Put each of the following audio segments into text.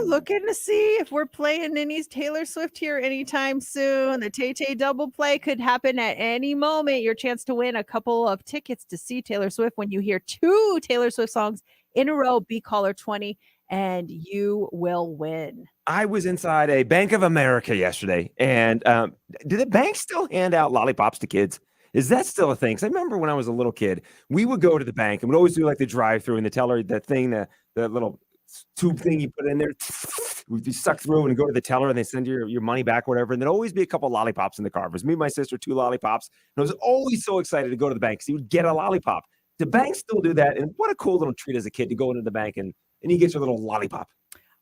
looking to see if we're playing any Taylor Swift here anytime soon? The Tay-Tay double play could happen at any moment. Your chance to win a couple of tickets to see Taylor Swift when you hear 2 Taylor Swift songs in a row. Be caller 20 and you will win. I was inside a Bank of America yesterday, and do the banks still hand out lollipops to kids? Is that still a thing? Because I remember when I was a little kid, we would go to the bank and we'd always do like the drive-through and the teller, that thing, the little tube thing you put in there, you suck through and go to the teller and they send you your money back or whatever. And there'd always be a couple of lollipops in the car. It was me and my sister, 2 lollipops. And I was always so excited to go to the bank because you would get a lollipop. Do banks still do that? And what a cool little treat as a kid to go into the bank and you get your little lollipop.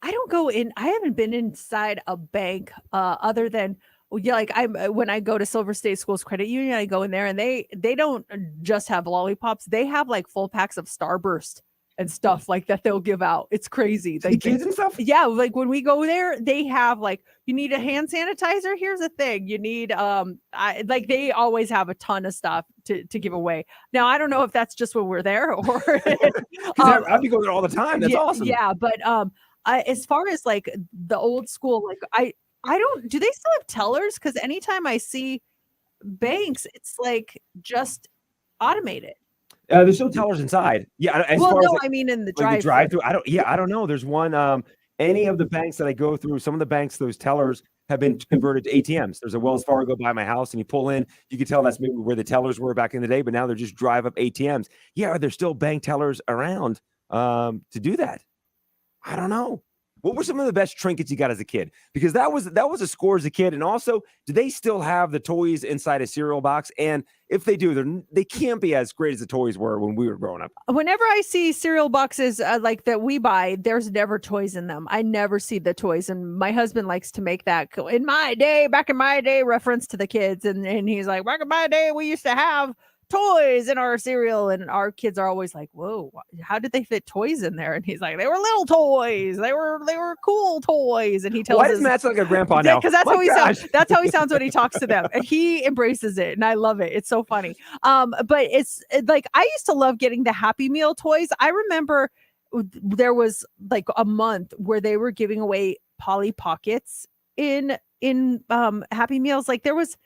I don't go in. I haven't been inside a bank other than like when I go to Silver State Schools Credit Union, I go in there and they don't just have lollipops. They have like full packs of Starburst and stuff like that they'll give out. It's crazy. The kids and stuff? Yeah, like when we go there, they have like, you need a hand sanitizer. Here's the thing. You need like they always have a ton of stuff to give away. Now I don't know if that's just when we're there or I'd be going there all the time. That's awesome. Yeah, but as far as like the old school, like I don't, do they still have tellers? Because anytime I see banks, it's like just automated. There's still tellers inside. Yeah. I mean in the drive-through. I don't know. There's one. Any of the banks that I go through, some of the banks, those tellers have been converted to ATMs. There's a Wells Fargo by my house, and you pull in. You can tell that's maybe where the tellers were back in the day, but now they're just drive-up ATMs. Yeah, are there still bank tellers around to do that? I don't know. What were some of the best trinkets you got as a kid? Because that was a score as a kid. And also, do they still have the toys inside a cereal box? And if they do, they can't be as great as the toys were when we were growing up. Whenever I see cereal boxes like that we buy, there's never toys in them. I never see the toys. And my husband likes to make that back in my day reference to the kids. And he's like, back in my day, we used to have toys in our cereal, and our kids are always like, whoa, how did they fit toys in there? And he's like, they were little toys, they were cool toys. And he tells us, Matt sound like a grandpa now? Because that's how he sounds. That's how he sounds when he talks to them, and he embraces it, and I love it. It's so funny. But it's like I used to love getting the Happy Meal toys. I remember there was like a month where they were giving away Polly Pockets in Happy Meals. Like there was,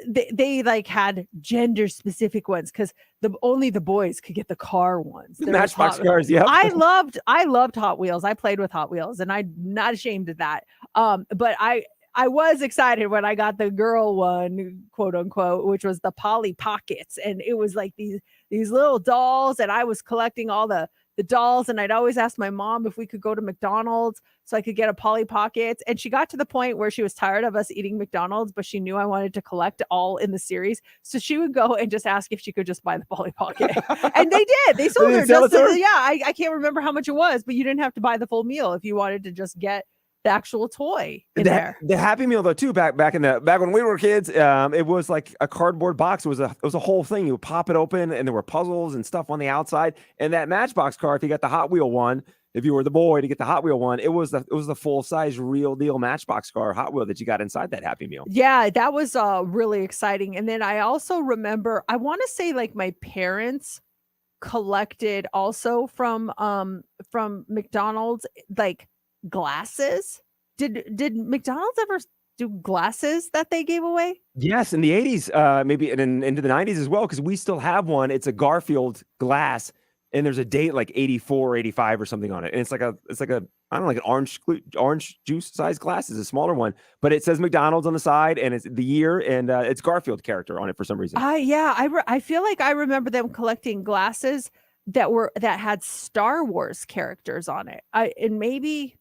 they like had gender specific ones because only the boys could get the car ones. Matchbox cars. Yeah. I loved Hot Wheels. I played with Hot Wheels, and I'm not ashamed of that. But I was excited when I got the girl one, quote unquote, which was the Polly Pockets. And it was like these little dolls, and I was collecting all the dolls, and I'd always ask my mom if we could go to McDonald's so I could get a Polly Pockets. And she got to the point where she was tired of us eating McDonald's, but she knew I wanted to collect all in the series. So she would go and just ask if she could just buy the Polly Pocket. And they did. They sold her. Yeah, I can't remember how much it was, but you didn't have to buy the full meal if you wanted to just get the actual toy in there. The Happy Meal though too, back when we were kids, it was like a cardboard box. It was a whole thing. You would pop it open, and there were puzzles and stuff on the outside. And that Matchbox car, if you got the Hot Wheel one, if you were the boy to get the Hot Wheel one, it was the full size real deal Matchbox car Hot Wheel that you got inside that Happy Meal. Yeah, that was really exciting. And then I also remember, I want to say like my parents collected also from McDonald's, like glasses. Did McDonald's ever do glasses that they gave away? Yes, in the 80s, maybe and into the 90s as well, because we still have one. It's a Garfield glass, and there's a date like 84 or 85 or something on it. And it's like a I don't know, like an orange juice size glass. Is a smaller one, but it says McDonald's on the side, and it's the year, and it's Garfield character on it for some reason. I feel like I remember them collecting glasses that had Star Wars characters on it. And maybe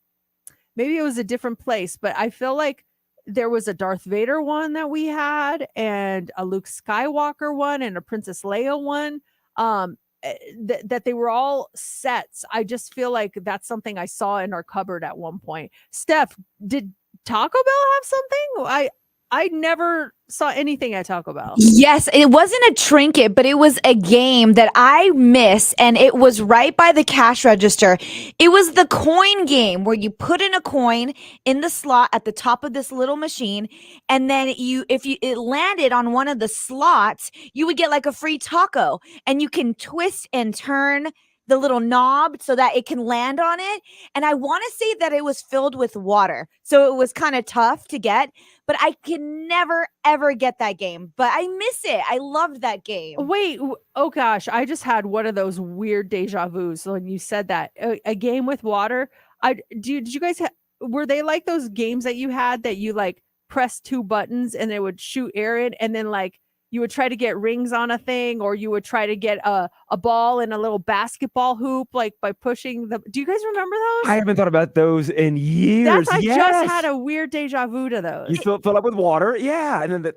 it was a different place, but I feel like there was a Darth Vader one that we had, and a Luke Skywalker one, and a Princess Leia one. That they were all sets. I just feel like that's something I saw in our cupboard at one point. Steph, did Taco Bell have something? I never saw anything at Taco Bell. Yes, it wasn't a trinket, but it was a game that I miss, and it was right by the cash register. It was the coin game where you put in a coin in the slot at the top of this little machine, and then if it landed on one of the slots, you would get like a free taco, and you can twist and turn the little knob so that it can land on it. And I want to say that it was filled with water. So it was kind of tough to get, but I can never, ever get that game. But I miss it. I loved that game. Wait, oh gosh, I just had one of those weird deja vus when you said that. A game with water. Did you guys were they like those games that you had that you like press two buttons and it would shoot air in, and then like you would try to get rings on a thing, or you would try to get a ball in a little basketball hoop, like by pushing the. Do you guys remember those? I haven't thought about those in years. I Yes. just had a weird deja vu to those. You fill up with water, yeah, and then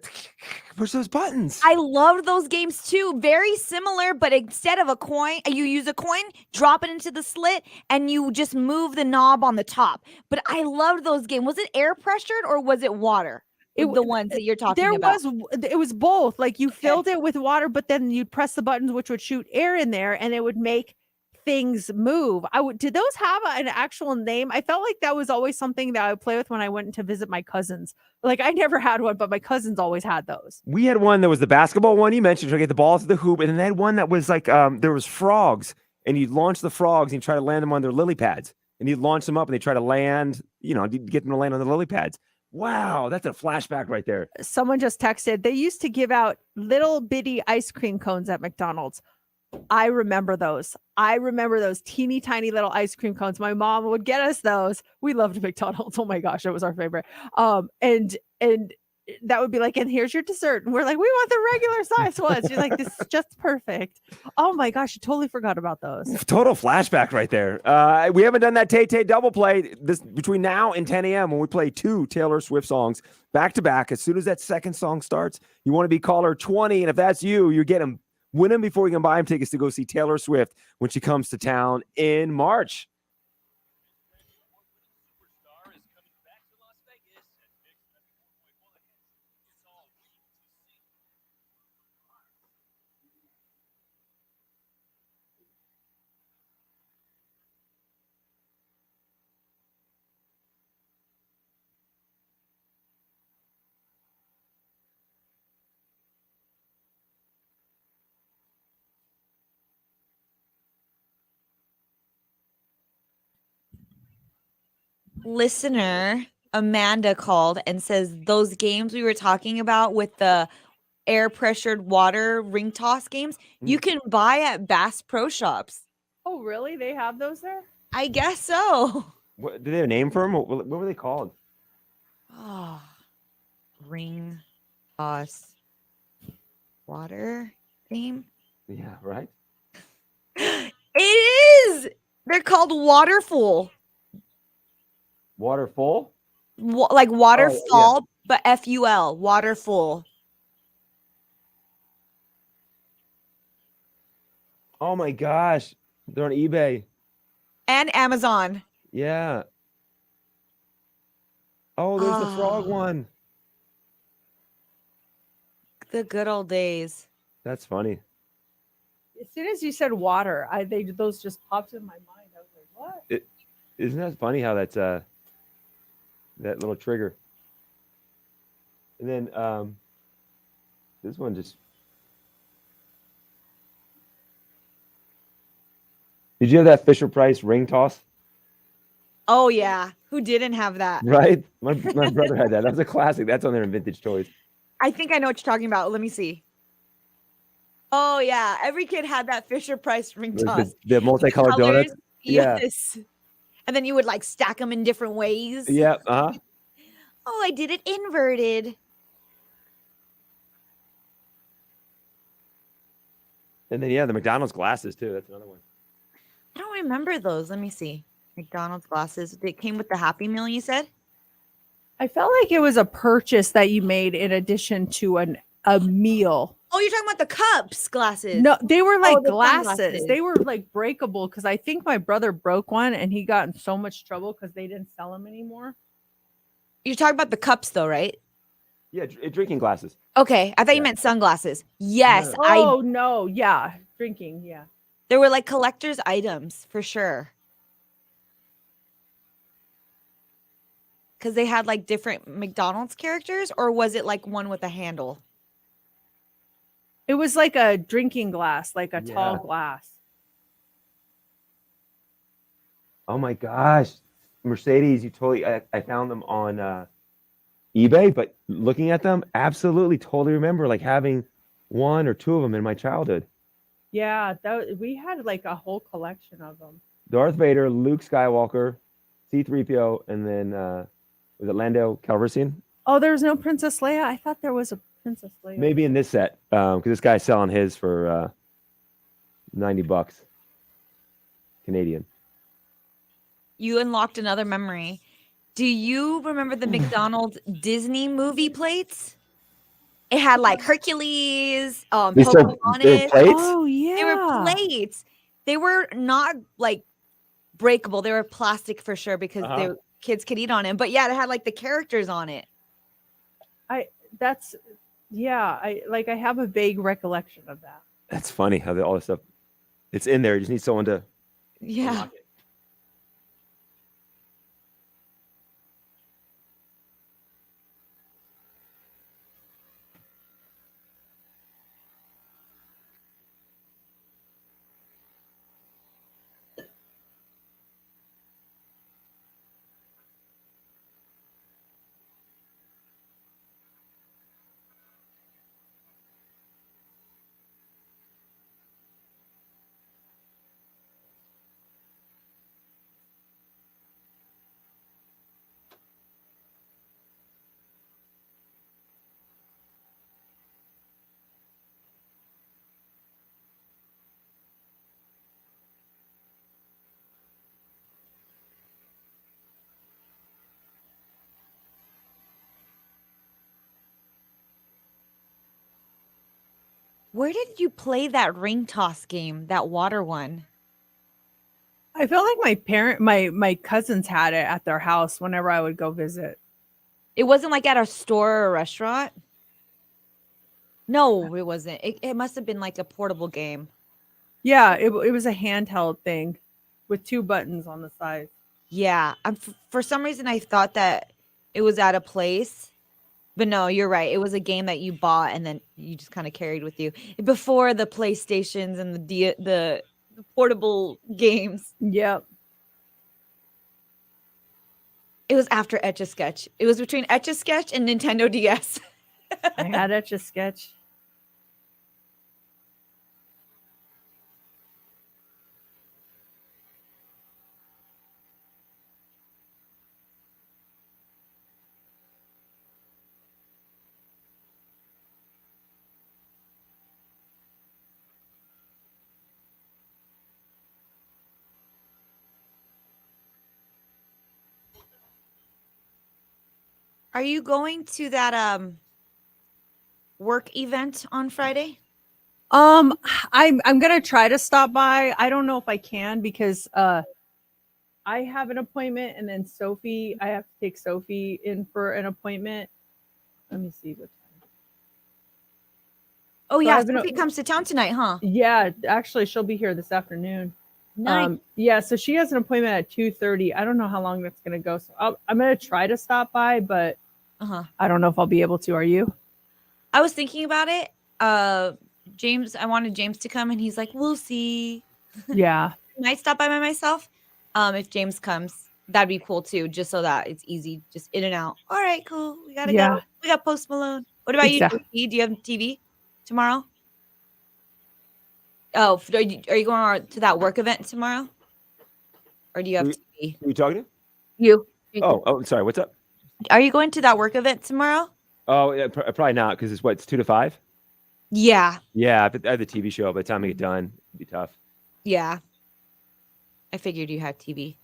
push those buttons. I loved those games too. Very similar, but instead of a coin, you use a coin, drop it into the slit, and you just move the knob on the top. But I loved those games. Was it air pressured or was it water? The ones that you're talking about. It was both. Like you filled it with water, but then you'd press the buttons, which would shoot air in there, and it would make things move. Did those have an actual name? I felt like that was always something that I would play with when I went to visit my cousins. Like I never had one, but my cousins always had those. We had one that was the basketball one you mentioned, trying to get the ball to the hoop, and then they had one that was like there was frogs, and you'd launch the frogs and you try to land them on their lily pads, and you'd launch them up and they try to land, get them to land on the lily pads. Wow, that's a flashback right there. Someone just texted, they used to give out little bitty ice cream cones at McDonald's. I remember those. I remember those teeny tiny little ice cream cones. My mom would get us those. We loved McDonald's. Oh my gosh, it was our favorite. And that would be like, and here's your dessert. And we're like, we want the regular size ones. You're like, this is just perfect. Oh my gosh, I totally forgot about those. Total flashback right there. We haven't done that Tay double play this between now and 10 a.m. when we play 2 Taylor Swift songs back to back. As soon as that second song starts, you want to be caller 20. And if that's you, you get them. Win them before you can buy them tickets to go see Taylor Swift when she comes to town in March. Listener Amanda called and says those games we were talking about with the air pressured water ring toss games, you can buy at Bass Pro Shops. Oh, really? They have those there? I guess so. What, do they have a name for them? What were they called? Oh, ring toss water game. Yeah, right. It is. They're called Waterfall. Waterfall? Like waterfall, but F-U-L, Waterfall. Oh my gosh. They're on eBay. And Amazon. Yeah. Oh, there's the frog one. The good old days. That's funny. As soon as you said water, those just popped in my mind. I was like, what? Isn't that funny how that's that little trigger? And then this one just. Did you have that Fisher Price ring toss? Oh yeah, who didn't have that? Right, my brother had that. That was a classic. That's on there in Vintage Toys. I think I know what you're talking about. Let me see. Oh yeah, every kid had that Fisher Price ring toss. The multicolored Colors, donuts. Yeah. Yes. And then you would like stack them in different ways. Yeah. Uh huh. Oh, I did it inverted. And then the McDonald's glasses too. That's another one. I don't remember those. Let me see. McDonald's glasses. It came with the Happy Meal, you said? I felt like it was a purchase that you made in addition to a meal. Oh, you're talking about the cups glasses. No, they were like the glasses. sunglasses. They were like breakable because I think my brother broke one and he got in so much trouble because they didn't sell them anymore. You're talking about the cups though, right? Yeah, drinking glasses. Okay. I thought you meant sunglasses. Yes. Oh, no. Yeah. Drinking. Yeah. There were like collector's items for sure. Because they had like different McDonald's characters, or was it like one with a handle? It was like a drinking glass, like a tall glass. Oh my gosh, Mercedes! You totally. I found them on eBay, but looking at them, absolutely, totally remember like having one or two of them in my childhood. Yeah, we had like a whole collection of them. Darth Vader, Luke Skywalker, C-3PO, and then was it Lando Calrissian? Oh, there's no Princess Leia. I thought there was a Princess Leia. Maybe in this set, because this guy's selling his for $90 Canadian. You unlocked another memory. Do you remember the McDonald's Disney movie plates? It had like Hercules, They said Pocahontas. plates. Oh yeah, They were plates. They were not like breakable. They were plastic for sure because kids could eat on it. But yeah, it had like the characters on it. I have a vague recollection of that. That's funny how all this stuff. It's in there. You just need someone to. Yeah. unlock it. Where did you play that ring toss game, that water one? I feel like my cousins had it at their house whenever I would go visit. It wasn't like at a store or a restaurant? No, it wasn't. It must have been like a portable game. Yeah, it was a handheld thing with 2 buttons on the side. Yeah. For some reason, I thought that it was at a place. But no, you're right. It was a game that you bought and then you just kind of carried with you before the PlayStations and the portable games. Yep. It was after Etch-a-Sketch. It was between Etch-a-Sketch and Nintendo DS. I had Etch-a-Sketch. Are you going to that work event on Friday? I'm gonna try to stop by. I don't know if I can because I have an appointment and then I have to take Sophie in for an appointment. Let me see what time. Oh So yeah, I've been- Sophie comes to town tonight, huh? Yeah, actually she'll be here this afternoon. Nice. Yeah, so she has an appointment at 2:30. I don't know how long that's gonna go. So I'm gonna try to stop by, but I don't know if I'll be able to. Are you? I was thinking about it. James, I wanted James to come and he's like, we'll see. Yeah. I might stop by myself. If James comes, that'd be cool too, just so that it's easy, just in and out. All right, cool. We gotta go. We got Post Malone. What about Exactly. you, JP? Do you have TV tomorrow? Oh, are you going to that work event tomorrow? Or do you have TV? Who are you talking to? You. Oh, sorry. What's up? Are you going to that work event tomorrow? Oh, yeah, probably not because it's 2 to 5. Yeah. Yeah, I have the TV show. By the time I get done, it'd be tough. Yeah. I figured you had TV.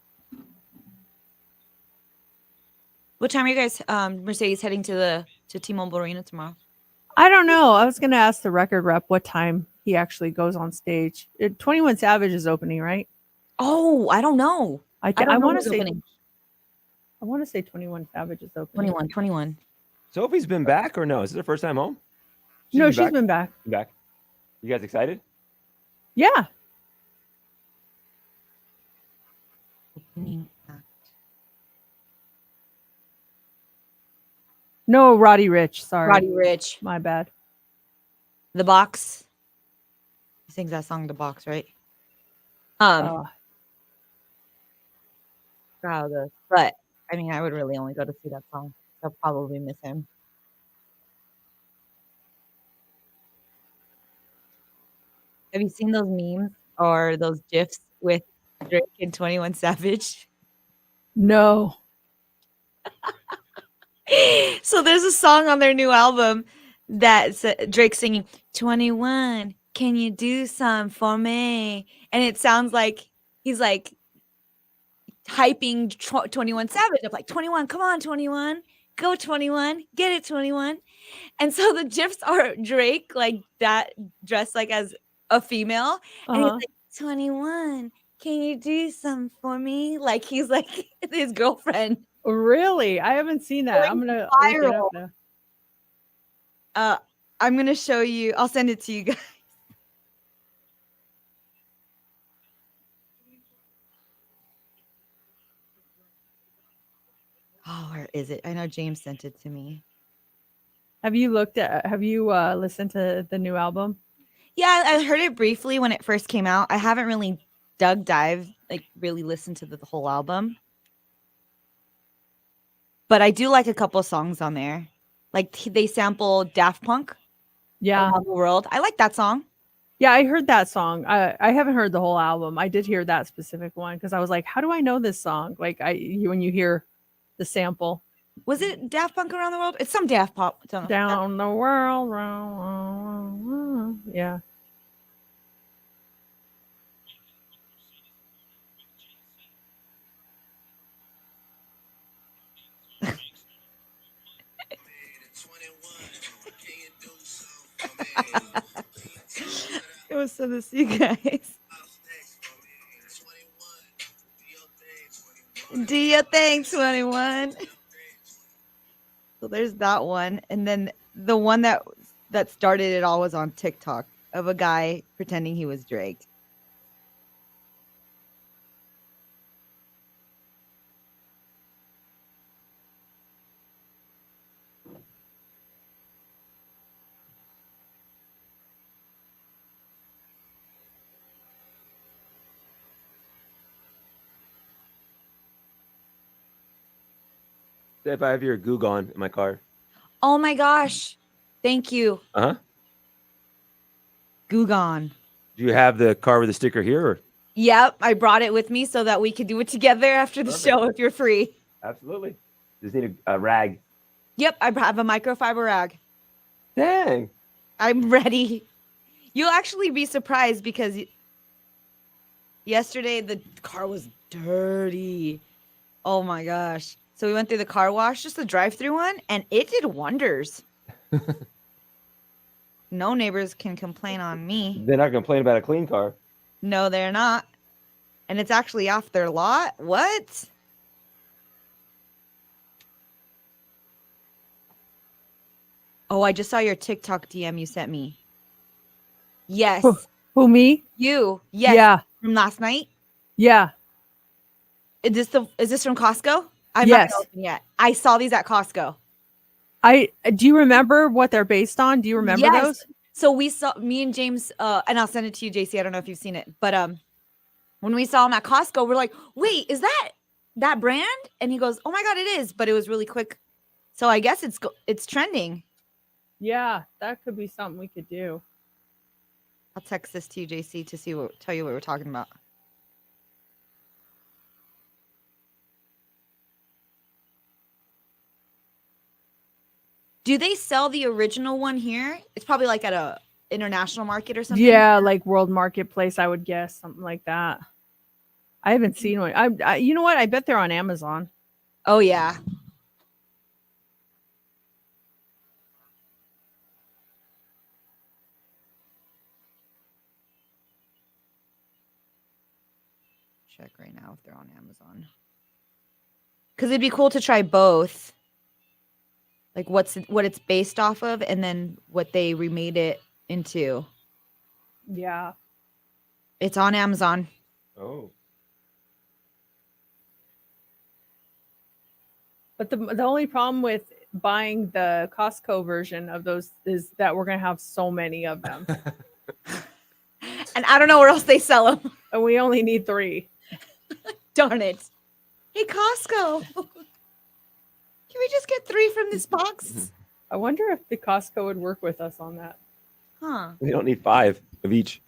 What time are you guys, Mercedes, heading to T-Mobile Arena tomorrow? I don't know. I was gonna ask the record rep what time he actually goes on stage. 21 Savage is opening, right? Oh, I don't know. I don't know want to who's say. opening. I want to say 21 Savage is opening. 21. Sophie's been back or no? Is this her first time home? No, she's been back. Back. You guys excited? Yeah. No, Roddy Rich. Sorry. Roddy Rich. My bad. The Box. He sings that song, The Box, right? forgot how it goes. But I mean, I would really only go to see that song. I'll probably miss him. Have you seen those memes or those gifs with Drake and 21 Savage? No. So there's a song on their new album that's Drake singing 21, can you do some for me? And it sounds like he's like hyping 21 Savage up, like 21, come on 21, go 21, get it 21. And so the gifs are Drake like that dressed like as a female, and he's Uh-huh. like 21, can you do some for me? Like he's like his girlfriend. Really? I haven't seen that. I'm Going gonna look it viral. up now. I'm gonna show you. I'll send it to you guys. Oh, where is it? I know James sent it to me. Have you listened to the new album? Yeah, I heard it briefly when it first came out. I haven't really really listened to the whole album. But I do like a couple songs on there. Like they sample Daft Punk, Yeah. Around the World. I like that song. Yeah, I heard that song. I haven't heard the whole album. I did hear that specific one because I was like, how do I know this song? Like when you hear the sample. Was it Daft Punk Around the World? It's some Daft Punk. Down the world. Round, yeah. It was so this you guys. Do your thing, 21. So there's that one. And then the one that started it all was on TikTok of a guy pretending he was Drake. If I have your Goo Gone in my car. Oh my gosh. Thank you. Uh-huh. Gugon. Do you have the car with the sticker here? Or? Yep, I brought it with me so that we could do it together after the show if you're free. Absolutely. Just need a rag. Yep, I have a microfiber rag. Dang. I'm ready. You'll actually be surprised because yesterday the car was dirty. Oh my gosh. So we went through the car wash, just the drive-through one, and it did wonders. No neighbors can complain on me. They're not complaining about a clean car. No, they're not. And it's actually off their lot. What? Oh, I just saw your TikTok DM you sent me. Yes. Who, me? You. Yes. Yeah. From last night? Yeah. Is this from Costco? I'm Yes. not open yet. I saw these at Costco. Do you remember what they're based on? Do you remember Yes. those? So we saw me and James, and I'll send it to you, JC. I don't know if you've seen it, but when we saw him at Costco, we're like, "Wait, is that brand?" And he goes, "Oh my god, it is!" But it was really quick, so I guess it's trending. Yeah, that could be something we could do. I'll text this to you, JC, to tell you what we're talking about. Do they sell the original one here? It's probably like at a international market or something. Yeah, like World Marketplace, I would guess something like that. I haven't seen one. You know what? I bet they're on Amazon. Oh yeah. Check right now if they're on Amazon. Because it'd be cool to try both. Like what it's based off of, and then what they remade it into. Yeah. It's on Amazon. Oh. But the only problem with buying the Costco version of those is that we're going to have so many of them. And I don't know where else they sell them. And we only need 3. Darn it. Hey, Costco. Can we just get 3 from this box? I wonder if the Costco would work with us on that. Huh. We don't need 5 of each.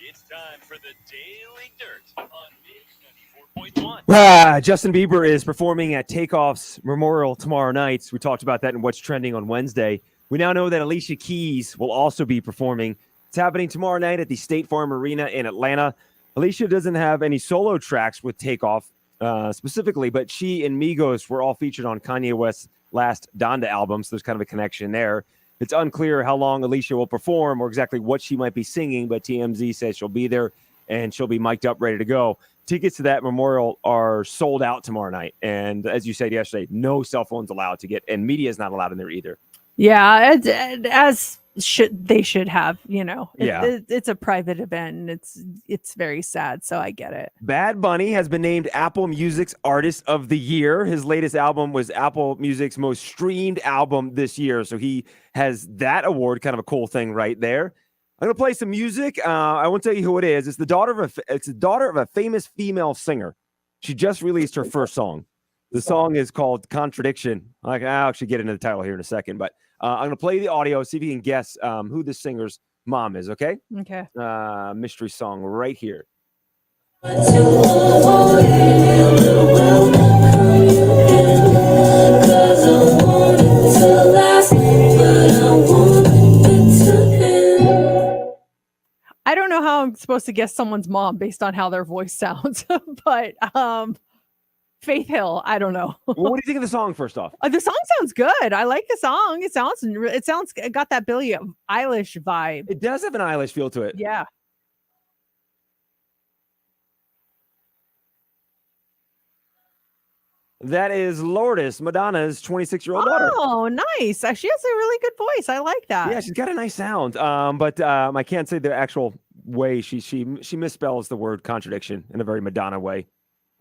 It's time for the Daily Dirt on Mix 94.1. Justin Bieber is performing at Takeoff's Memorial tomorrow night. We talked about that and what's trending on Wednesday. We now know that Alicia Keys will also be performing. It's happening tomorrow night at the State Farm Arena in Atlanta. Alicia doesn't have any solo tracks with Takeoff specifically, but she and Migos were all featured on Kanye West's last Donda album, so there's kind of a connection there. It's unclear how long Alicia will perform or exactly what she might be singing, but TMZ says she'll be there and she'll be mic'd up, ready to go. Tickets to that memorial are sold out tomorrow night. And as you said yesterday, no cell phones allowed to get, and media is not allowed in there either. Yeah, as they should have, Yeah. It's a private event, and it's very sad, so I get it. Bad Bunny has been named Apple Music's Artist of the Year. His latest album was Apple Music's most streamed album this year, so he has that award. Kind of a cool thing right there. I'm gonna play some music. I won't tell you who it is. It's the daughter of a famous female singer. She just released her first song. The song is called Contradiction. I'll actually get into the title here in a second, but I'm going to play the audio, see if you can guess who the singer's mom is, okay? Okay. Mystery song right here. I don't know how I'm supposed to guess someone's mom based on how their voice sounds, but Faith Hill, I don't know. Well, what do you think of the song, first off? The song sounds good. I like the song. It got that Billie Eilish vibe. It does have an Eilish feel to it. Yeah. That is Lourdes, Madonna's 26-year-old daughter. Oh, nice. She has a really good voice. I like that. Yeah, she's got a nice sound. But I can't say the actual way she misspells the word contradiction in a very Madonna way.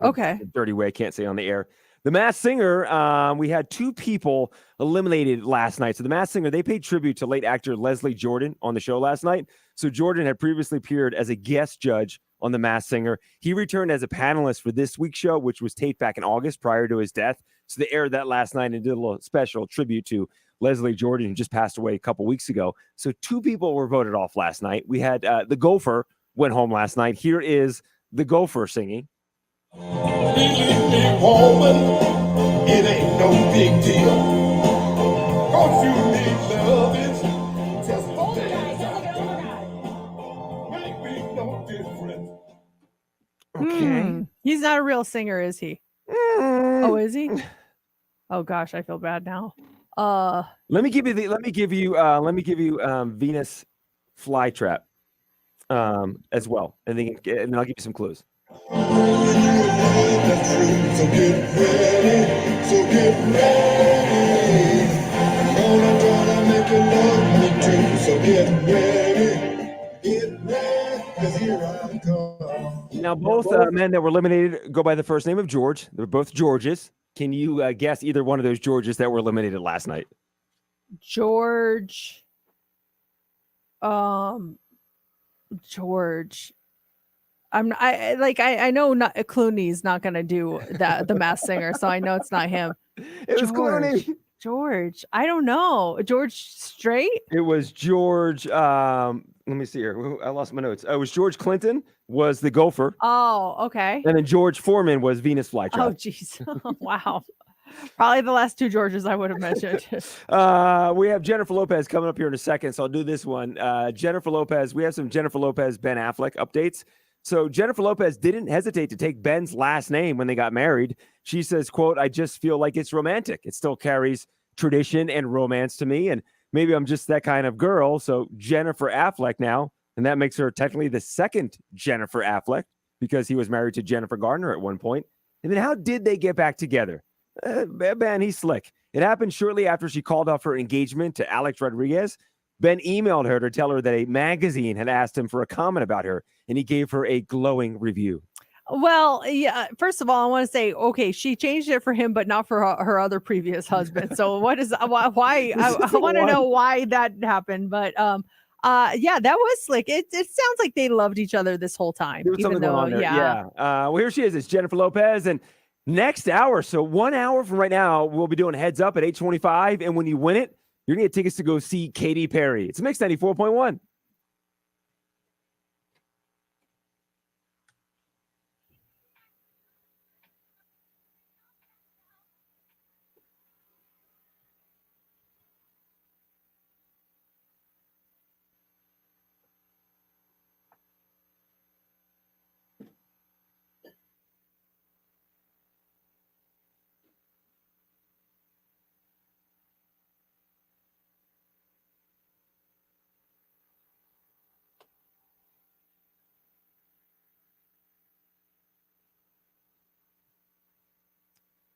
Okay. A dirty way I can't say on the air. The Masked Singer, we had 2 people eliminated last night. So The Masked Singer, they paid tribute to late actor Leslie Jordan on the show last night. So Jordan had previously appeared as a guest judge on The Masked Singer. He returned as a panelist for this week's show, which was taped back in August prior to his death. So they aired that last night and did a little special tribute to Leslie Jordan, who just passed away a couple weeks ago. So 2 people were voted off last night. We had the Gopher went home last night. Here is the Gopher singing. Woman, it ain't no big deal. Cause you need love is just the things I do. Make me no different. Okay. He's not a real singer, is he? Oh, is he? Oh gosh, I feel bad now. Let me give you Venus Flytrap as well, and then I'll give you some clues. So get ready. Gonna try to make you love me too. So get ready, 'cause here I come. Now, both men that were eliminated go by the first name of George. They're both Georges. Can you guess either one of those Georges that were eliminated last night? George. George. I know not Clooney's not gonna do that, the Masked Singer, so I know it's not him. It was Clooney. George. I don't know. George Strait? It was George. Let me see here. I lost my notes. It was George Clinton was the Gopher, Oh, okay. and then George Foreman was Venus Oh, Flytrap. geez. Wow. Probably the last 2 Georges I would have mentioned. We have Jennifer Lopez coming up here in a second, so I'll do this one. Jennifer Lopez. We have some Jennifer Lopez, Ben Affleck updates. So Jennifer Lopez didn't hesitate to take Ben's last name when they got married. She says, quote, "I just feel like it's romantic. It still carries tradition and romance to me. And maybe I'm just that kind of girl." So Jennifer Affleck now, and that makes her technically the second Jennifer Affleck because he was married to Jennifer Garner at one point. And then how did they get back together? Ben, he's slick. It happened shortly after she called off her engagement to Alex Rodriguez. Ben emailed her to tell her that a magazine had asked him for a comment about her, and he gave her a glowing review. Well, yeah. First of all, I want to say, okay, she changed it for him, but not for her other previous husband. So what is why? I want to know why that happened. But yeah, that was slick. It sounds like they loved each other this whole time, There was even something going though, on there. yeah. Well, here she is. It's Jennifer Lopez. And next hour, so 1 hour from right now, we'll be doing Heads Up at 8:25. And when you win it, you're going to get tickets to go see Katy Perry. It's Mix 94.1.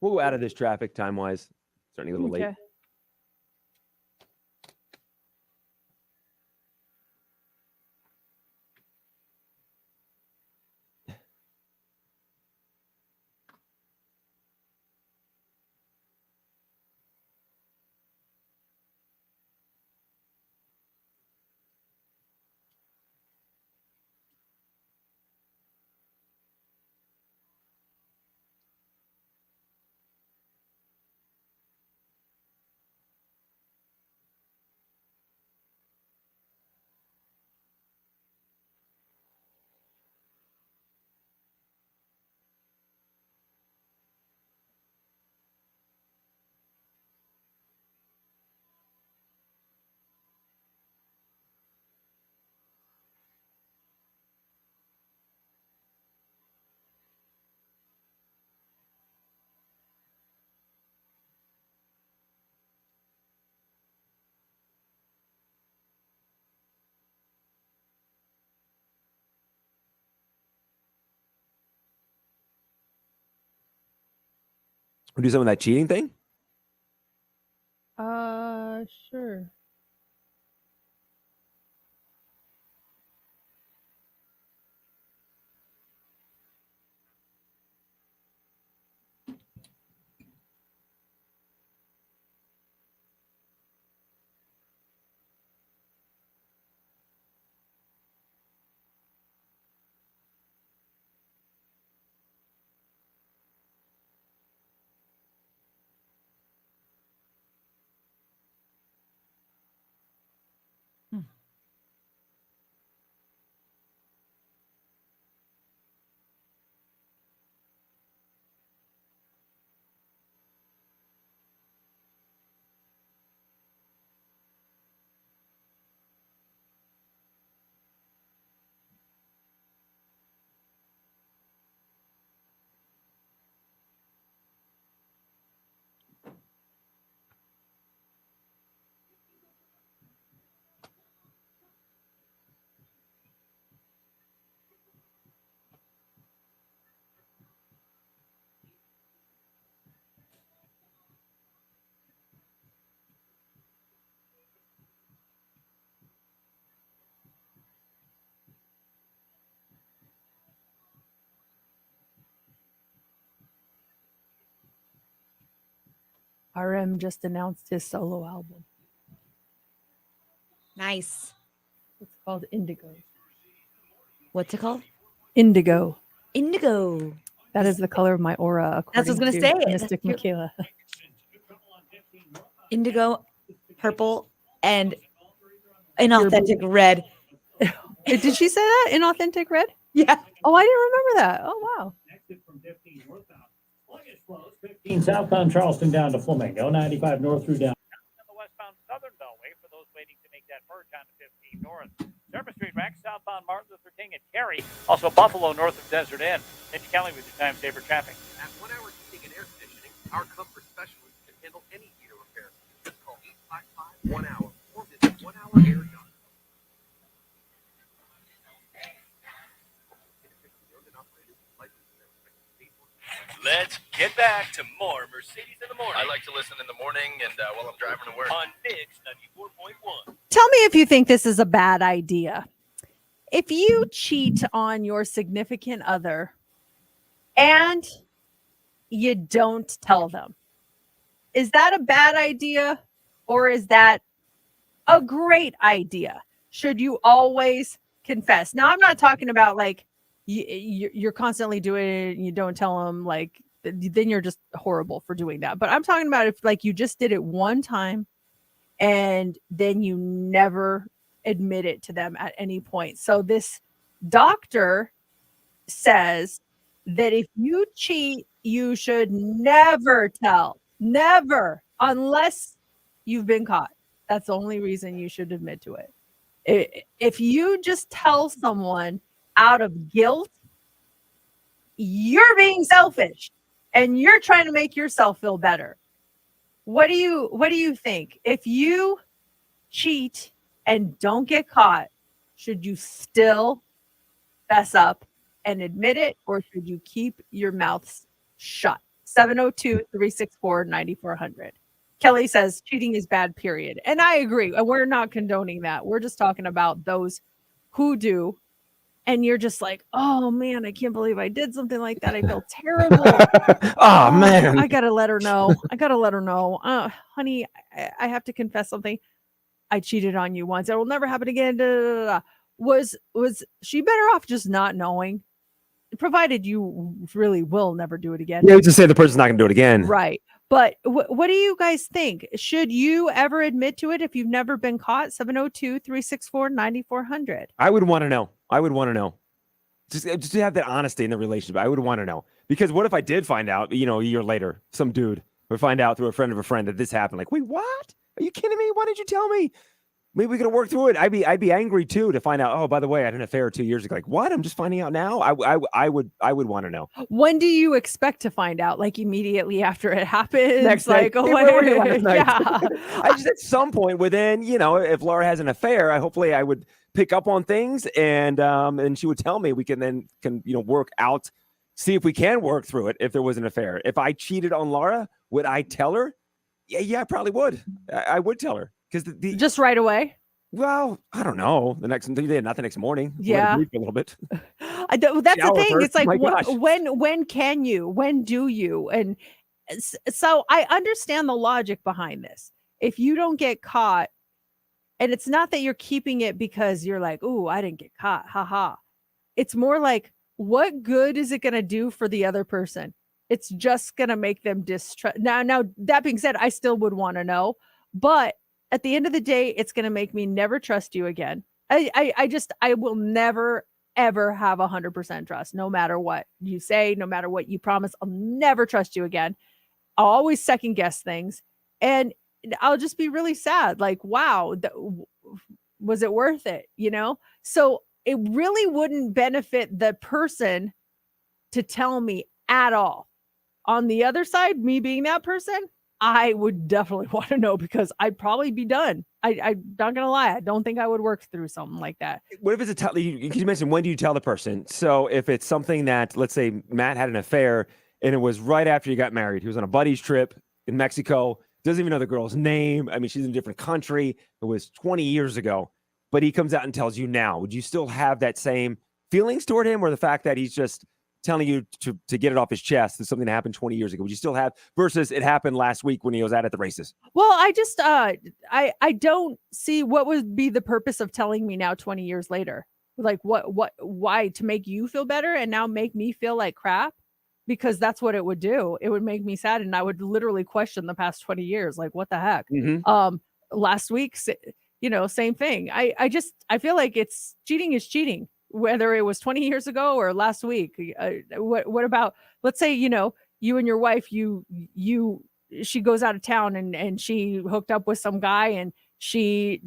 We'll go out of this traffic time-wise. Starting a little late. Okay. We'll do some of that cheating thing. Sure. RM just announced his solo album. Nice. It's called Indigo. What's it called? Indigo. Indigo. That is the color of my aura. That's what I was according gonna to say. Mystic That's Michaela. Indigo, purple, and inauthentic red. Did she say that? Inauthentic red? Yeah. Oh, I didn't remember that. Oh, wow. Exit from 15 northbound. Sluggish flows, 15 southbound Charleston down to Flamingo, 95 north through down. On the westbound Southern Beltway for those waiting to make that merge onto 15 north. Service Street Rack, southbound Martin Luther King and Cary. Also Buffalo north of Desert Inn. Mitch Kelly with your time saver traffic. At 1 hour heating and air conditioning, our comfort specialist can handle any heater repair. Just call 855 1 hour or visit 1hourair.com. Let's get back to more Mercedes in the Morning. I like to listen in the morning and while I'm driving to work. On Mix 94.1. Tell me if you think this is a bad idea. If you cheat on your significant other and you don't tell them. Is that a bad idea, or is that a great idea? Should you always confess? Now, I'm not talking about like you're constantly doing it and you don't tell them, like then you're just horrible for doing that. But I'm talking about if like you just did it one time and then you never admit it to them at any point. So this doctor says that if you cheat, you should never tell, never, unless you've been caught. That's the only reason you should admit to it. If you just tell someone out of guilt, you're being selfish and you're trying to make yourself feel better. What do you think? If you cheat and don't get caught, should you still fess up and admit it, or should you keep your mouth shut? 702-364-9400. Kelly says cheating is bad, period. And I agree. And we're not condoning that. We're just talking about those who do. And you're just like, oh man, I can't believe I did something like that. I feel terrible. Oh man. I gotta let her know. Honey, I have to confess something. I cheated on you once. It will never happen again. Da, da, da, da. Was she better off just not knowing? Provided you really will never do it again. Yeah, just say the person's not going to do it again. Right. But what do you guys think? Should you ever admit to it if you've never been caught? 702-364-9400. I would want to know. Just to have that honesty in the relationship. I would want to know. Because what if I did find out, a year later, some dude would find out through a friend of a friend that this happened? Like, wait, what? Are you kidding me? Why did you tell me? Maybe we could have worked through it. I'd be angry too to find out, oh, by the way, I had an affair 2 years ago. Like, what? I'm just finding out now? I would want to know. When do you expect to find out? Like immediately after it happens? Next like, night. oh, Where were you last night? yeah. I just at some point within, if Laura has an affair, hopefully I would pick up on things and she would tell me. We can work out, see if we can work through it if there was an affair. If I cheated on Laura, would I tell her? Yeah, I probably would. I would tell her. Because just right away. Well, I don't know. Not the next morning. Yeah, a little bit. That's the thing. First. It's like Oh when can you? When do you? And so I understand the logic behind this. If you don't get caught, and it's not that you're keeping it because you're like, "Ooh, I didn't get caught," haha. It's more like, what good is it going to do for the other person? It's just going to make them distrust. Now, that being said, I still would want to know, but at the end of the day, it's going to make me never trust you again. I will never, ever have 100% trust, no matter what you say, no matter what you promise. I'll never trust you again. I'll always second guess things. And I'll just be really sad. Like, wow, was it worth it? So it really wouldn't benefit the person to tell me at all. On the other side, me being that person, I would definitely want to know because I'd probably be done. I'm not going to lie. I don't think I would work through something like that. What if it's you mentioned, when do you tell the person? So if it's something that, let's say Matt had an affair and it was right after you got married, he was on a buddy's trip in Mexico, doesn't even know the girl's name. I mean, she's in a different country. It was 20 years ago, but he comes out and tells you now. Would you still have that same feelings toward him, or the fact that he's just telling you to get it off his chest that something that happened 20 years ago? Would you still have, versus it happened last week when he was out at the races? Well, I just I don't see what would be the purpose of telling me now 20 years later. Like why? To make you feel better and now make me feel like crap? Because that's what it would do. It would make me sad and I would literally question the past 20 years. Like, what the heck? Mm-hmm. Last week, same thing. I feel like cheating is cheating. Whether it was 20 years ago or last week. What about, let's say, you and your wife, she goes out of town and she hooked up with some guy and she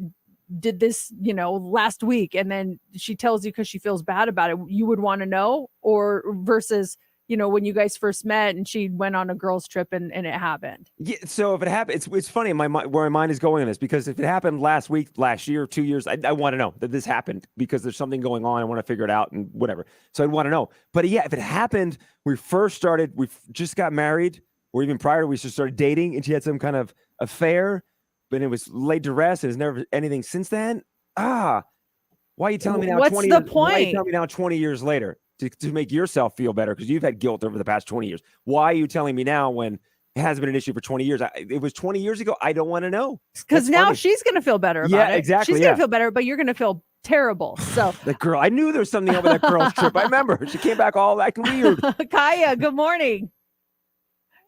did this, last week. And then she tells you because she feels bad about it. You would want to know, or versus, when you guys first met and she went on a girls trip and it happened. Yeah. So if it happened, it's funny in my mind where my mind is going on this, because if it happened last week, last year, 2 years, I want to know that this happened because there's something going on. I want to figure it out and whatever. So I'd want to know. But yeah, if it happened, we just got married, or even prior, we just started dating and she had some kind of affair, but it was laid to rest. There's never anything since then. Why are you telling me now? What's the point? Why are you telling me now 20 years later? to make yourself feel better because you've had guilt over the past 20 years. Why are you telling me now when it hasn't been an issue for 20 years? It was 20 years ago. I don't want to know. Because That's now funny. she's going to feel better about Yeah, it. exactly, She's yeah. going to feel better, but you're going to feel terrible. So, The girl, I knew there was something over that girl's trip. I remember she came back all acting weird. Kaya, good morning.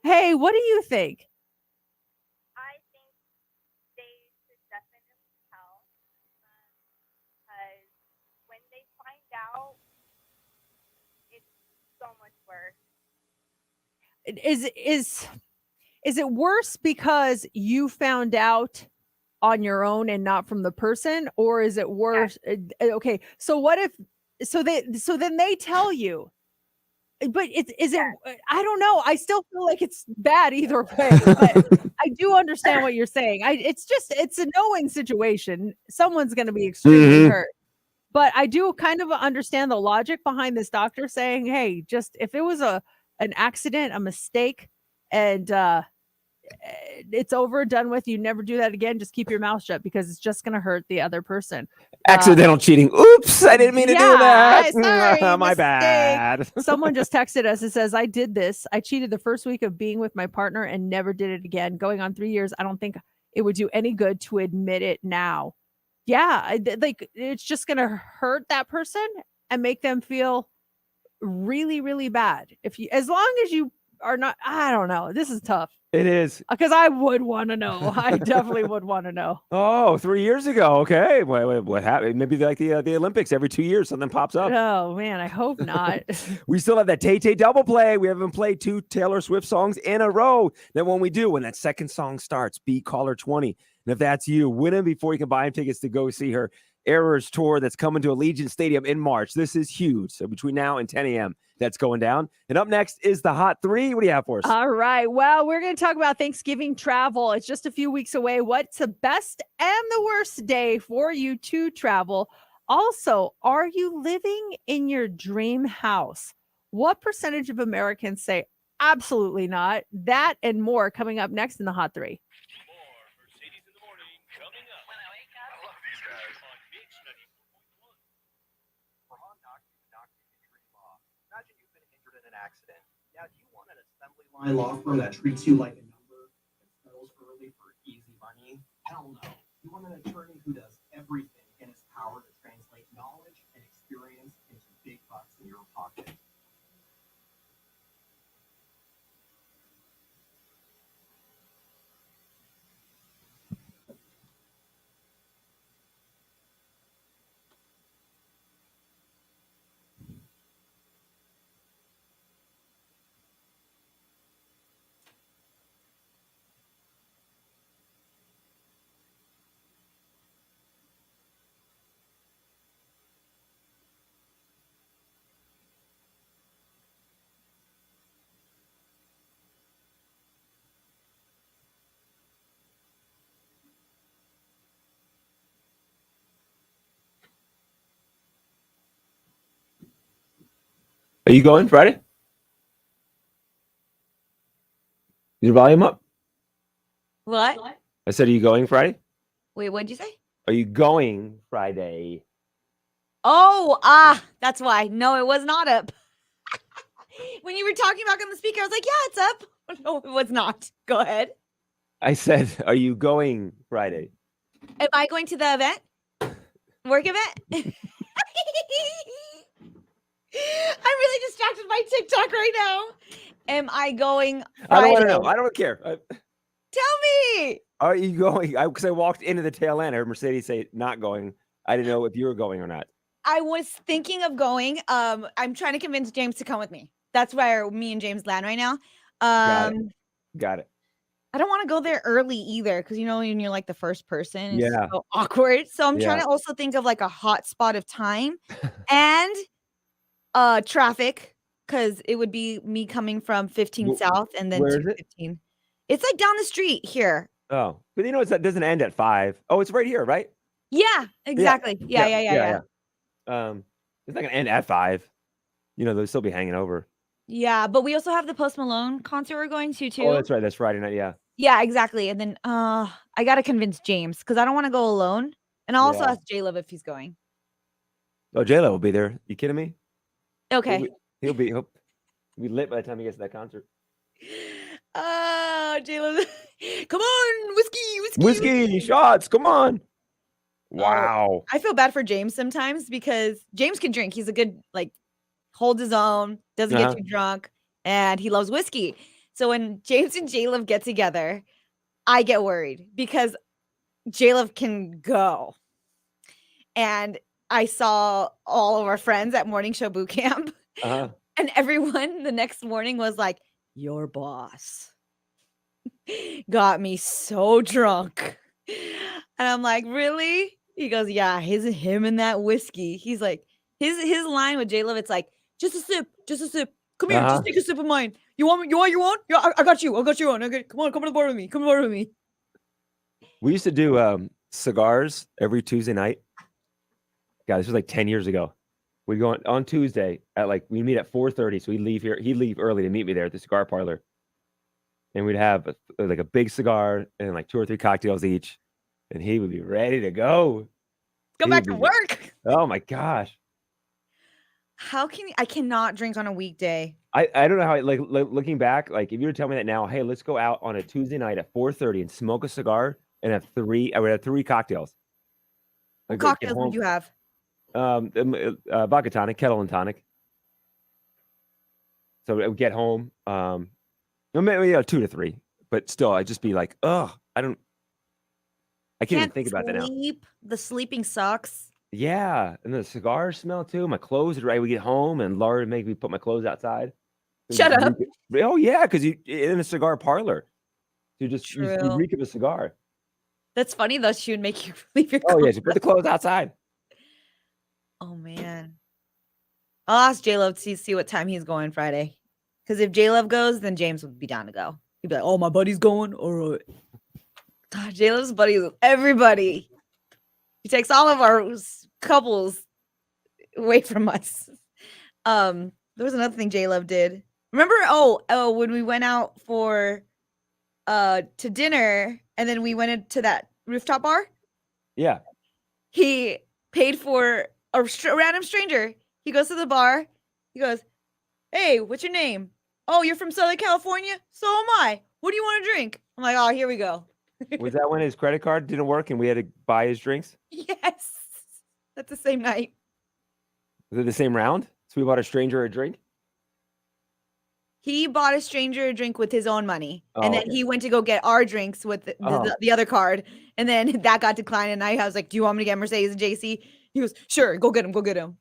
Hey, what do you think? I think they should definitely tell because when they find out, it's so much worse. Is it worse because you found out on your own and not from the person, or is it worse? Okay, so what if then they tell you, but is it? I don't know. I still feel like it's bad either way. But I do understand what you're saying. It's a knowing situation. Someone's going to be extremely hurt. But I do kind of understand the logic behind this doctor saying, "Hey, just if it was an accident, a mistake, and it's over, done with, you never do that again, just keep your mouth shut because it's just going to hurt the other person." Accidental cheating. Oops, I didn't mean to do that. Sorry, My mistake. bad. Someone just texted us. It says, "I did this. I cheated the first week of being with my partner and never did it again. Going on 3 years. I don't think it would do any good to admit it now." Yeah, like it's just going to hurt that person and make them feel really, really bad. As long as you are not, I don't know. This is tough. It is. Because I would want to know. I definitely would want to know. Oh, 3 years ago. Okay. Wait, what happened? Maybe like the Olympics every 2 years, something pops up. Oh man, I hope not. We still have that Tay-Tay double play. We haven't played 2 Taylor Swift songs in a row. Then when we do, when that second song starts, be caller 20. And if that's you, win them before you can buy them tickets to go see her Errors tour that's coming to Allegiant Stadium in March. This is huge. So between now and 10 a.m., that's going down. And up next is the Hot 3. What do you have for us? All right. Well, we're going to talk about Thanksgiving travel. It's just a few weeks away. What's the best and the worst day for you to travel? Also, are you living in your dream house? What percentage of Americans say absolutely not? That and more coming up next in the Hot 3. Mercedes in the morning coming up. When I wake up. I love these guys. On Mix 94.1. For On Knock, you knock you can dream off. Imagine you've been injured in an accident. Now, do you want an assembly line law firm that treats you like a number and settles early for easy money? Hell no. You want an attorney who does everything in his power to translate knowledge and experience into big bucks in your pocket. Are you going Friday? Is your volume up? What? I said, are you going Friday? Wait, what'd you say? Are you going Friday? Oh, that's why. No, it was not up. When you were talking about on the speaker, I was like, yeah, it's up. No, it was not. Go ahead. I said, are you going Friday? Am I going to the event? Work event? I'm really distracted by TikTok right now. Am I going Friday? I don't want to know. I don't care. Tell me. Are you going? Because I walked into the tail end. I heard Mercedes say not going. I didn't know if you were going or not. I was thinking of going. I'm trying to convince James to come with me. That's where me and James land right now. Got it. I don't want to go there early either because when you're like the first person, it's Yeah. so awkward. So I'm trying Yeah. to also think of like a hot spot of time and traffic because it would be me coming from 15 South and then where is it? 215. It's like down the street here. Oh, but it doesn't end at 5. Oh, it's right here, right? Yeah, exactly. Yeah. It's not gonna end at 5. They'll still be hanging over. Yeah, but we also have the Post Malone concert we're going to too. Oh, that's right. That's Friday night. Yeah. Yeah, exactly. And then I gotta convince James because I don't want to go alone. And I'll also Yeah. ask J-Love if he's going. Oh, J-Lo will be there. You kidding me? Okay. He'll be lit by the time he gets to that concert. Oh, Jalen. Come on, whiskey. Whiskey shots, come on. Oh, Wow. I feel bad for James sometimes because James can drink. He's a good, like, holds his own, doesn't Uh-huh. get too drunk, and he loves whiskey. So when James and J-Love get together, I get worried because J-Love can go. And I saw all of our friends at morning show boot camp, Uh-huh. and everyone the next morning was like, your boss got me so drunk. And I'm like, really? He goes, yeah, him and that whiskey. He's like, his line with J-Love, it's like, just a sip. Come here, Uh-huh. just take a sip of mine. You want? Yeah, I got you. On. Okay, come on the bar with me. Come on the bar with me. We used to do cigars every Tuesday night. God, this was like 10 years ago. We'd go on Tuesday at we meet at 4:30. So we'd leave here. He'd leave early to meet me there at the cigar parlor. And we'd have a big cigar and like 2 or 3 cocktails each. And he would be ready to go. Go He back would to be- work. Oh my gosh. I cannot drink on a weekday. I don't know how looking back, if you were to tell me that now, hey, let's go out on a Tuesday night at 4:30 and smoke a cigar and I would have 3 cocktails. What I'd go get cocktails would home. you have? Vodka tonic, kettle and tonic. So I would get home, maybe 2 to 3, but still, I'd just be like, oh, I can't even think about that now. The sleeping sucks. Yeah, and the cigar smell too. My clothes, right? We get home and Laura would make me put my clothes outside. Shut up. Oh yeah, because you in a cigar parlor, you True. reek of a cigar. That's funny though. She would make you leave your Oh yeah, clothes. so put the clothes outside. Oh man. I'll ask J-Love to see what time he's going Friday. Because if J-Love goes, then James would be down to go. He'd be like, oh, my buddy's going. All right. God, J-Love's buddies with everybody. He takes all of our couples away from us. There was another thing J-Love did. Remember? When we went out to dinner and then we went into that rooftop bar? Yeah. He paid for a random stranger. He goes to the bar. He goes, hey, what's your name? Oh, you're from Southern California? So am I. What do you want to drink? I'm like, oh, here we go. Was that when his credit card didn't work and we had to buy his drinks? Yes. That's the same night. Was it the same round? So we bought a stranger a drink? He bought a stranger a drink with his own money. Oh, And then okay. he went to go get our drinks with the other card. And then that got declined. And I was like, do you want me to get Mercedes and JC? He goes, sure, go get him. Go get him.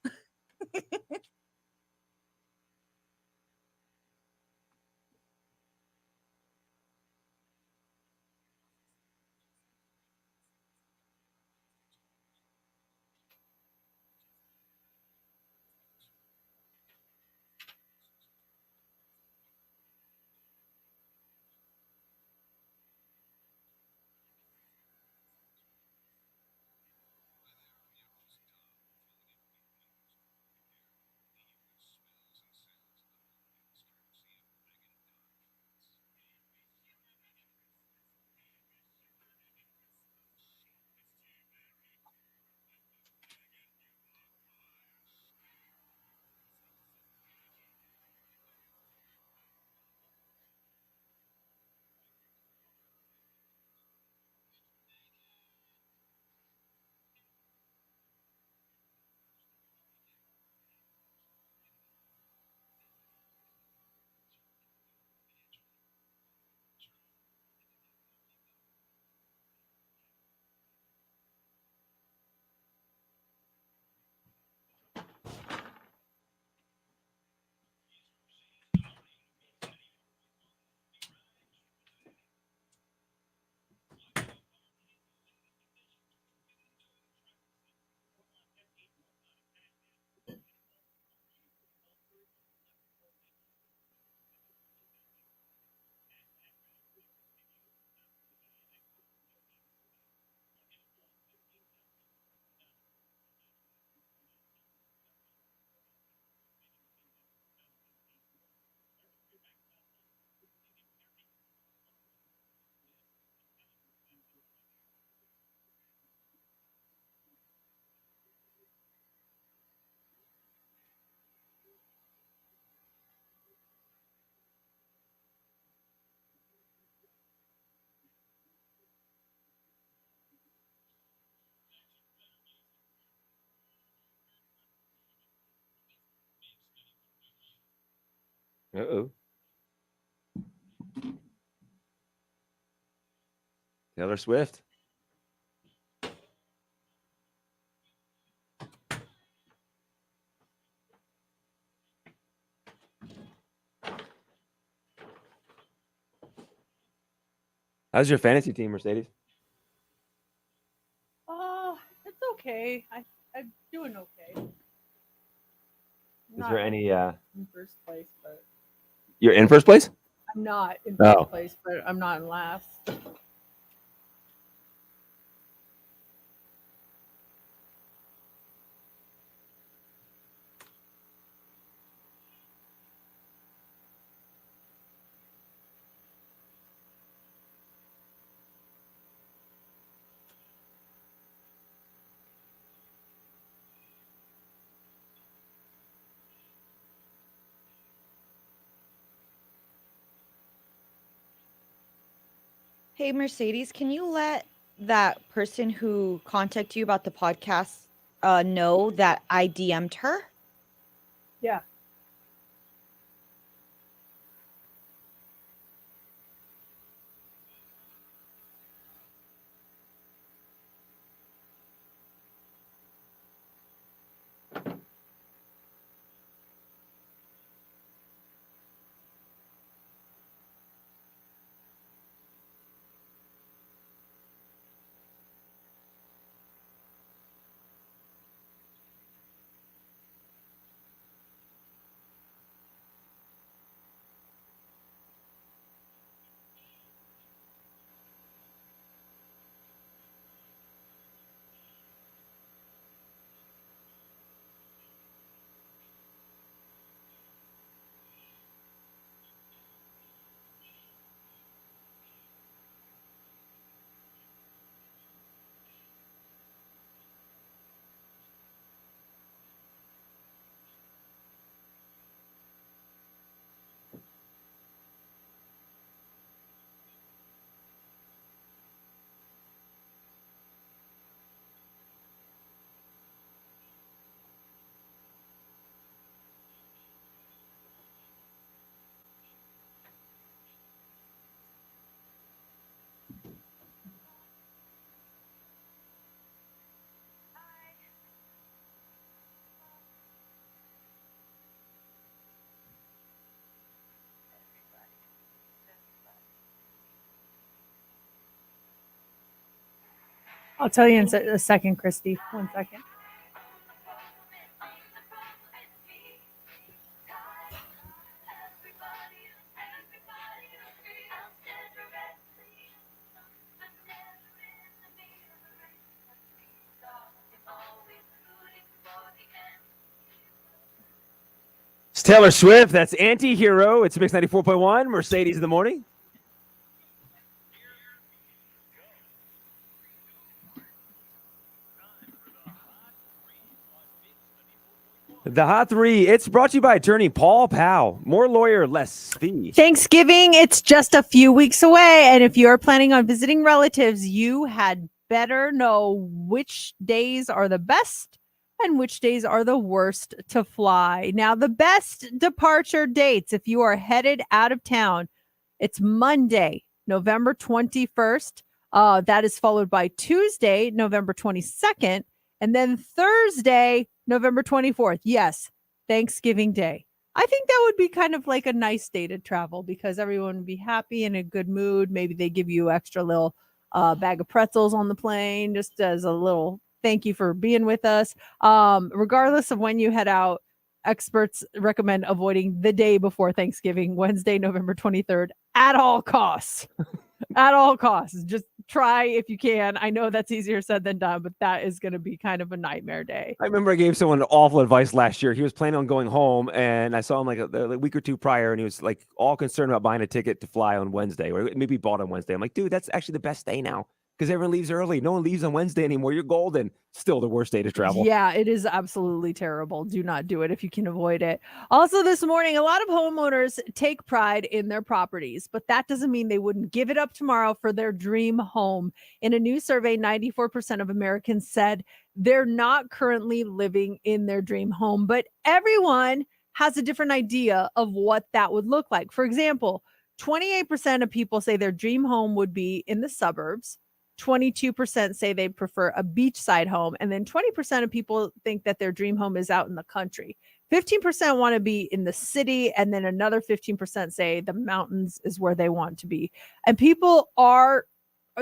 Uh-oh. Taylor Swift. How's your fantasy team, Mercedes? It's okay. I'm doing okay. Is there any in first place, but you're in first place? I'm not in Oh. first place, but I'm not in last. Hey, Mercedes, can you let that person who contacted you about the podcast know that I DM'd her? Yeah. I'll tell you in a second, Christy. 1 second. It's Taylor Swift. That's Anti-Hero. It's Mix 94.1. Mercedes in the morning. The Hot Three. It's brought to you by attorney Paul Powell. More lawyer, less fee. Thanksgiving, it's just a few weeks away. And if you're planning on visiting relatives, you had better know which days are the best and which days are the worst to fly. Now, the best departure dates, if you are headed out of town, it's Monday, November 21st. That is followed by Tuesday, November 22nd, and then Thursday, November 24th. Yes, Thanksgiving Day. I think that would be kind of like a nice day to travel because everyone would be happy in a good mood. Maybe they give you extra little bag of pretzels on the plane just as a little thank you for being with us. Regardless of when you head out, experts recommend avoiding the day before Thanksgiving, Wednesday, November 23rd, at all costs. At all costs. Just try if you can. I know that's easier said than done, but that is going to be kind of a nightmare day. I remember I gave someone awful advice last year. He was planning on going home, and I saw him like a week or two prior, and he was like all concerned about buying a ticket to fly on Wednesday, or maybe bought on Wednesday. I'm like, dude, that's actually the best day now because everyone leaves early. No one leaves on Wednesday anymore. You're golden. Still the worst day to travel. Yeah, it is absolutely terrible. Do not do it if you can avoid it. Also, this morning, a lot of homeowners take pride in their properties, but that doesn't mean they wouldn't give it up tomorrow for their dream home. In a new survey, 94% of Americans said they're not currently living in their dream home, but everyone has a different idea of what that would look like. For example, 28% of people say their dream home would be in the suburbs. 22% say they prefer a beachside home. And then 20% of people think that their dream home is out in the country. 15% want to be in the city. And then another 15% say the mountains is where they want to be. And people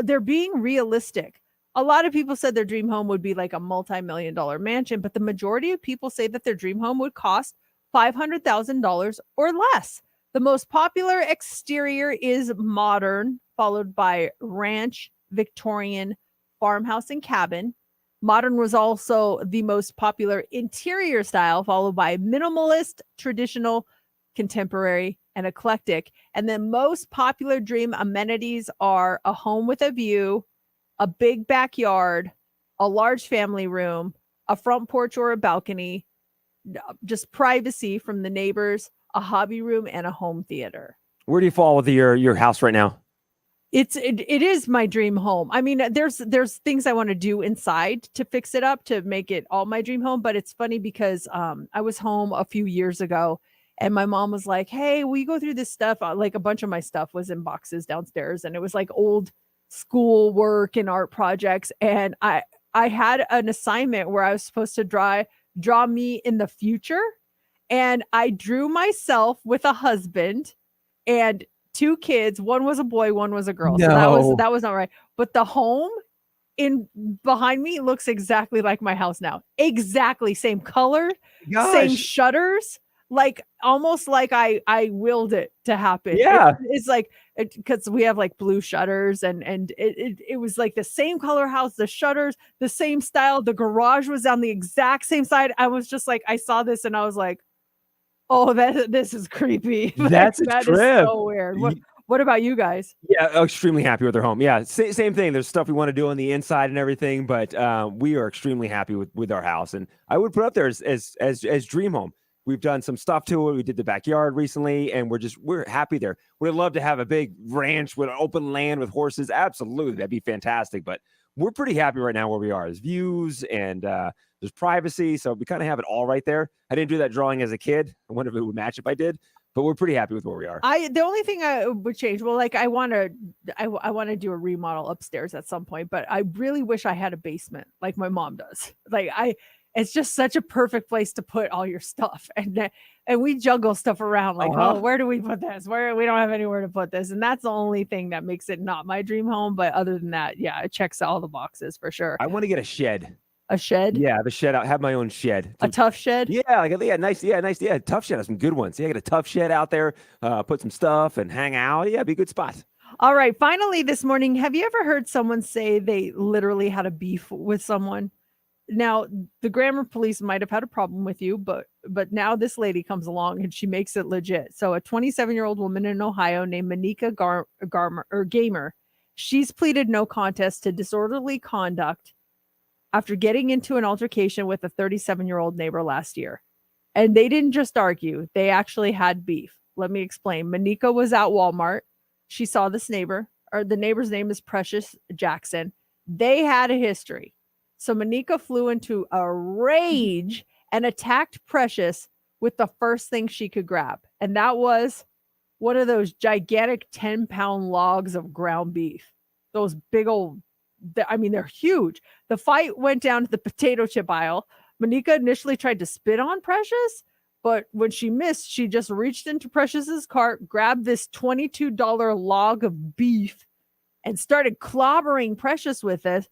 they're being realistic. A lot of people said their dream home would be like a multi-million-dollar mansion, but the majority of people say that their dream home would cost $500,000 or less. The most popular exterior is modern, followed by ranch, Victorian, farmhouse, and cabin. Modern was also the most popular interior style, followed by minimalist, traditional, contemporary, and eclectic. And the most popular dream amenities are a home with a view, a big backyard, a large family room, a front porch or a balcony, just privacy from the neighbors, a hobby room, and a home theater. Where do you fall with your house right now? It is my dream home. I mean, there's things I want to do inside to fix it up to make it all my dream home. But it's funny because I was home a few years ago and my mom was like, "Hey, will you go through this stuff?" Like a bunch of my stuff was in boxes downstairs, and it was like old school work and art projects. And I had an assignment where I was supposed to draw me in the future, and I drew myself with a husband and 2 kids. One was a boy, one was a girl. So that was not right. But the home in behind me looks exactly like my house now. Exactly same color, same shutters, like almost like I willed it to happen. Yeah. It's like because we have like blue shutters and it was like the same color house, the shutters, the same style. The garage was on the exact same side. I was just like, I saw this and I was like, oh, this is creepy. That's a that trip. Is so weird. What about you guys? Yeah, extremely happy with their home. Yeah, same thing. There's stuff we want to do on the inside and everything, but we are extremely happy with our house, and I would put up there as dream home. We've done some stuff to it. We did the backyard recently, and we're happy there. We'd love to have a big ranch with open land with horses. Absolutely, that'd be fantastic. But we're pretty happy right now where we are. There's views and there's privacy, so we kind of have it all right there. I didn't do that drawing as a kid. I wonder if it would match if I did. But we're pretty happy with where we are. The only thing I would change, well, like I want to do a remodel upstairs at some point, but I really wish I had a basement like my mom does. It's just such a perfect place to put all your stuff, and we juggle stuff around. Like, oh, where do we put this? Where we don't have anywhere to put this, and that's the only thing that makes it not my dream home. But other than that, yeah, it checks all the boxes for sure. I want to get a shed. A shed? Yeah, the shed. I have my own shed. A tough shed? Yeah, nice. Tough shed. Have some good ones. Yeah, get a tough shed out there. Put some stuff and hang out. Yeah, be a good spot. All right. Finally, this morning, have you ever heard someone say they literally had a beef with someone? Now, the grammar police might have had a problem with you, but now this lady comes along and she makes it legit. So, a 27-year-old woman in Ohio named Manika Gamer, she's pleaded no contest to disorderly conduct after getting into an altercation with a 37-year-old neighbor last year. And they didn't just argue, they actually had beef. Let me explain. Manika was at Walmart. She saw this neighbor, or the neighbor's name is Precious Jackson. They had a history. So Manika flew into a rage and attacked Precious with the first thing she could grab. And that was one of those gigantic 10-pound logs of ground beef. Those big old, they're huge. The fight went down to the potato chip aisle. Manika initially tried to spit on Precious, but when she missed, she just reached into Precious's cart, grabbed this $22 log of beef, and started clobbering Precious with it.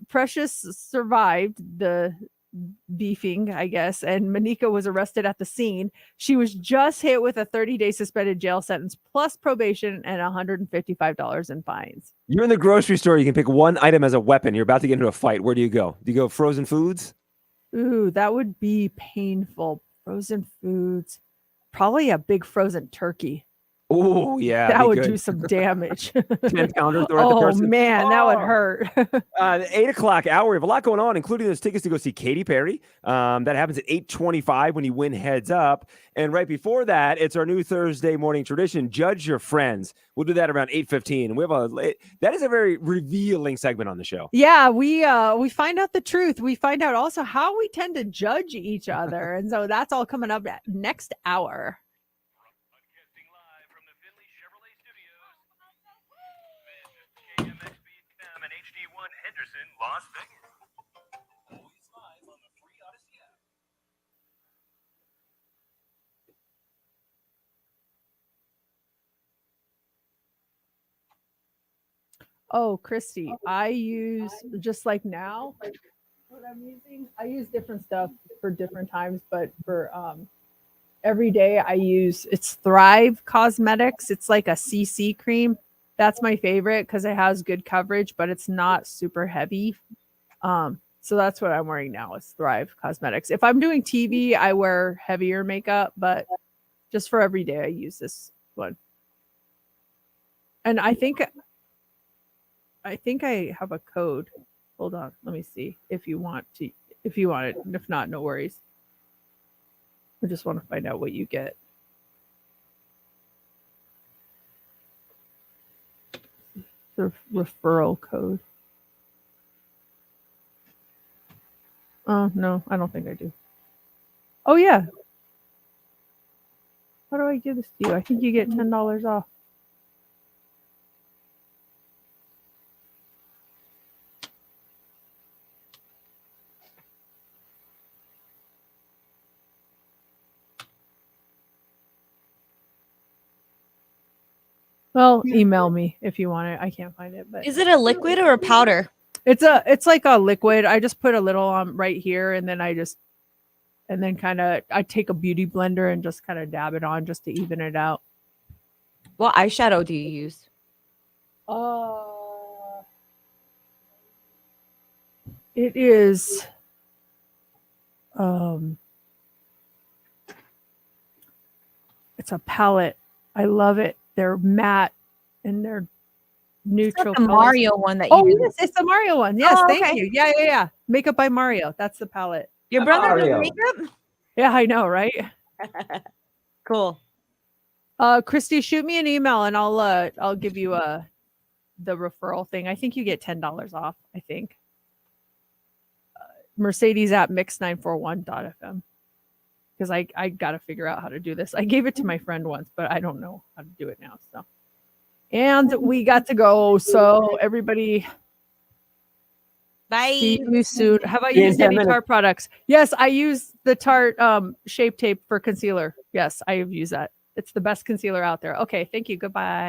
Precious survived the beefing, I guess, and Manika was arrested at the scene. She was just hit with a 30-day suspended jail sentence plus probation and $155 in fines. You're in the grocery store. You can pick one item as a weapon. You're about to get into a fight. Where do you go? Do you go frozen foods? Ooh, that would be painful. Frozen foods. Probably a big frozen turkey. Oh yeah, That be would good. do some damage. 10-pounder throw at the Oh person. man, that would Oh. hurt. The 8 o'clock hour, we have a lot going on, including those tickets to go see Katy Perry. That happens at 8:25 when you win Heads Up. And right before that, it's our new Thursday morning tradition, Judge Your Friends. We'll do that around 8:15. And we have that is a very revealing segment on the show. Yeah, we find out the truth. We find out also how we tend to judge each other. And so that's all coming up next hour. Broadcasting live from the Finley Chevrolet Studios. This is KMXB FM and HD1 Henderson, Las Vegas. Always live on the free Odyssey app. Oh, Christy, I use just like now, what I'm using. I use different stuff for different times, but for every day I use it's Thrive Cosmetics. It's like a CC cream. That's my favorite because it has good coverage, but it's not super heavy. So that's what I'm wearing now is Thrive Cosmetics. If I'm doing TV, I wear heavier makeup, but just for every day I use this one. And I think I have a code. Hold on, let me see if you want it. If not, no worries. I just want to find out what you get. The referral code. Oh, no, I don't think I do. Oh, yeah. How do I give this to you? I think you get $10 off. Well, email me if you want it. I can't find it, but Is it a liquid or a powder? it's like a liquid. I just put a little on right here, and then I take a beauty blender and just kind of dab it on just to even it out. What eyeshadow do you use? It is it's a palette. I love it. They're matte and they're neutral. The colors. Mario one that you Oh, use. yes, it's the Mario one. Yes, Oh, thank okay. you. Yeah. Makeup by Mario. That's the palette. Your brother does Mario. makeup? Yeah, I know, right? Cool. Christy, shoot me an email and I'll give you the referral thing. I think you get $10 off, I think. Mercedes at mix941.fm. Because I got to figure out how to do this. I gave it to my friend once, but I don't know how to do it now. So, and we got to go. So everybody, Bye. see you soon. Have I See you in used 10 any minutes. Tarte products? Yes, I use the Tarte Shape Tape for concealer. Yes, I have used that. It's the best concealer out there. Okay, thank you. Goodbye.